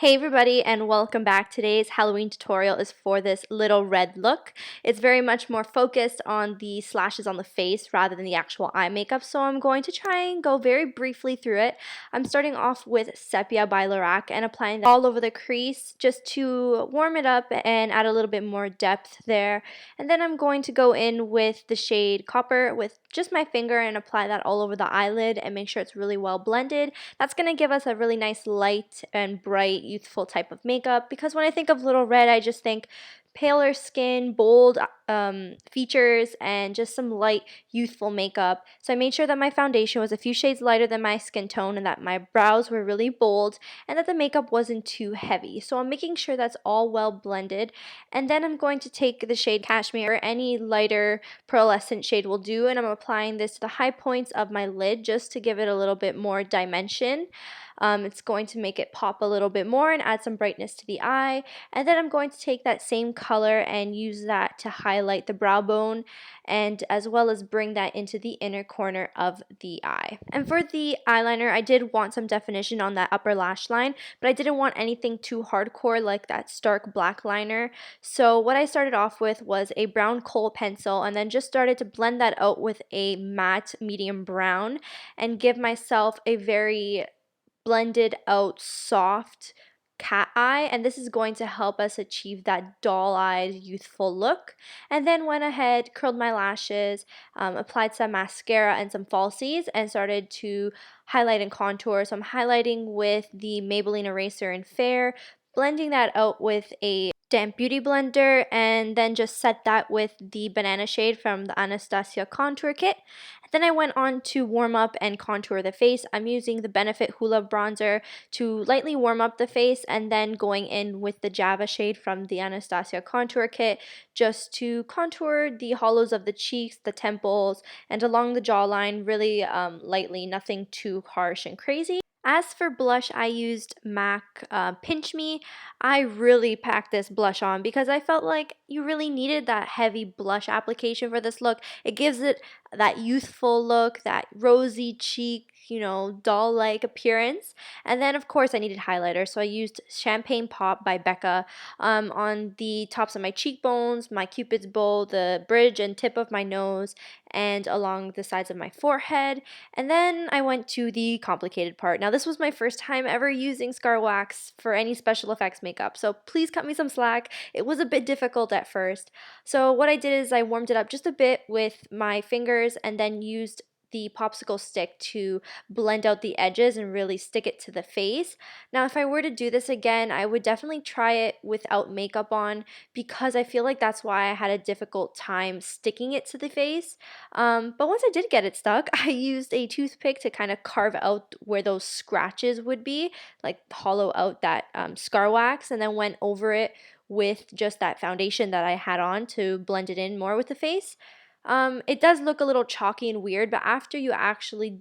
Hey everybody and welcome back. Today's Halloween tutorial is for this little red look. It's very much more focused on the slashes on the face rather than the actual eye makeup, so I'm going to try and go very briefly through it. I'm starting off with Sepia by Lorac and applying that all over the crease just to warm it up and add a little bit more depth there. And then I'm going to go in with the shade Copper with just my finger and apply that all over the eyelid and make sure it's really well blended. That's going to give us a really nice light and bright youthful type of makeup, because when I think of Little Red I just think paler skin, bold features, and just some light youthful makeup. So I made sure that my foundation was a few shades lighter than my skin tone and that my brows were really bold and that the makeup wasn't too heavy. So I'm making sure that's all well blended, and then I'm going to take the shade Cashmere or any lighter pearlescent shade will do, and I'm applying this to the high points of my lid just to give it a little bit more dimension. It's going to make it pop a little bit more and add some brightness to the eye. And then I'm going to take that same color and use that to highlight the brow bone, and as well as bring that into the inner corner of the eye. And for the eyeliner, I did want some definition on that upper lash line, but I didn't want anything too hardcore like that stark black liner. So what I started off with was a brown kohl pencil and then just started to blend that out with a matte medium brown and give myself a very blended out soft cat eye, and this is going to help us achieve that doll-eyed youthful look. And then went ahead, curled my lashes, applied some mascara and some falsies, and started to highlight and contour. So I'm highlighting with the Maybelline eraser in Fair, blending that out with a damp beauty blender, and then just set that with the banana shade from the Anastasia contour kit. Then I went on to warm up and contour the face. I'm using the Benefit Hula bronzer to lightly warm up the face, and then going in with the Java shade from the Anastasia contour kit just to contour the hollows of the cheeks, the temples, and along the jawline really lightly, nothing too harsh and crazy. As for blush, I used MAC Pinch Me. I really packed this blush on because I felt like you really needed that heavy blush application for this look. It gives it that youthful look, that rosy cheek, doll-like appearance. And then, of course, I needed highlighter, so I used Champagne Pop by Becca on the tops of my cheekbones, my cupid's bow, the bridge and tip of my nose, and along the sides of my forehead. And then I went to the complicated part. Now, this was my first time ever using Scar Wax for any special effects makeup, so please cut me some slack. It was a bit difficult at first. So what I did is I warmed it up just a bit with my fingers and then used the popsicle stick to blend out the edges and really stick it to the face. Now, if I were to do this again, I would definitely try it without makeup on, because I feel like that's why I had a difficult time sticking it to the face. But once I did get it stuck, I used a toothpick to kind of carve out where those scratches would be, like hollow out that scar wax, and then went over it with just that foundation that I had on to blend it in more with the face. It does look a little chalky and weird, but after you actually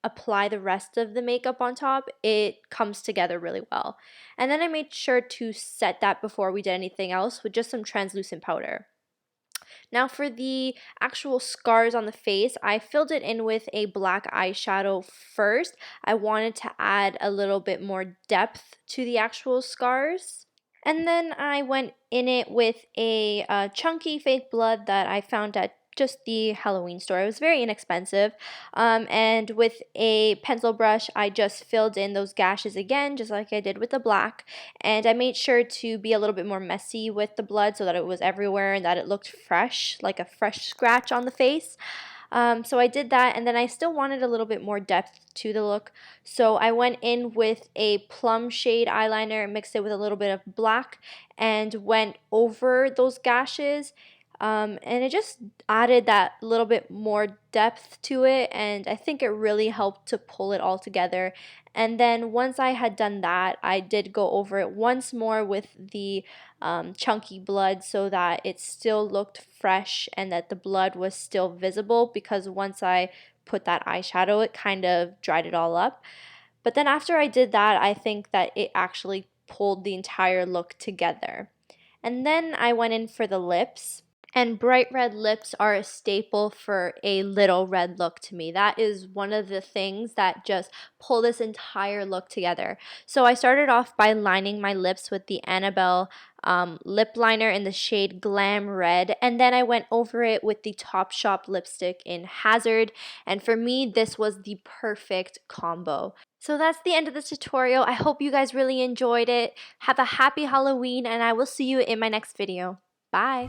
apply the rest of the makeup on top, it comes together really well. And then I made sure to set that before we did anything else with just some translucent powder. Now for the actual scars on the face, I filled it in with a black eyeshadow first. I wanted to add a little bit more depth to the actual scars. And then I went in it with a chunky fake blood that I found at just the Halloween store. It was very inexpensive. And with a pencil brush, I just filled in those gashes again, just like I did with the black. And I made sure to be a little bit more messy with the blood so that it was everywhere and that it looked fresh, like a fresh scratch on the face. So I did that, and then I still wanted a little bit more depth to the look, so I went in with a plum shade eyeliner, mixed it with a little bit of black, and went over those gashes, and it just added that little bit more depth to it, and I think it really helped to pull it all together. And then once I had done that, I did go over it once more with the chunky blood so that it still looked fresh and that the blood was still visible, because once I put that eyeshadow, it kind of dried it all up. But then after I did that, I think that it actually pulled the entire look together. And then I went in for the lips. And bright red lips are a staple for a little red look to me. That is one of the things that just pull this entire look together. So I started off by lining my lips with the Annabelle lip liner in the shade Glam Red, and then I went over it with the Topshop lipstick in Hazard, and for me this was the perfect combo. So that's the end of this tutorial. I hope you guys really enjoyed it. Have a happy Halloween, and I will see you in my next video. Bye!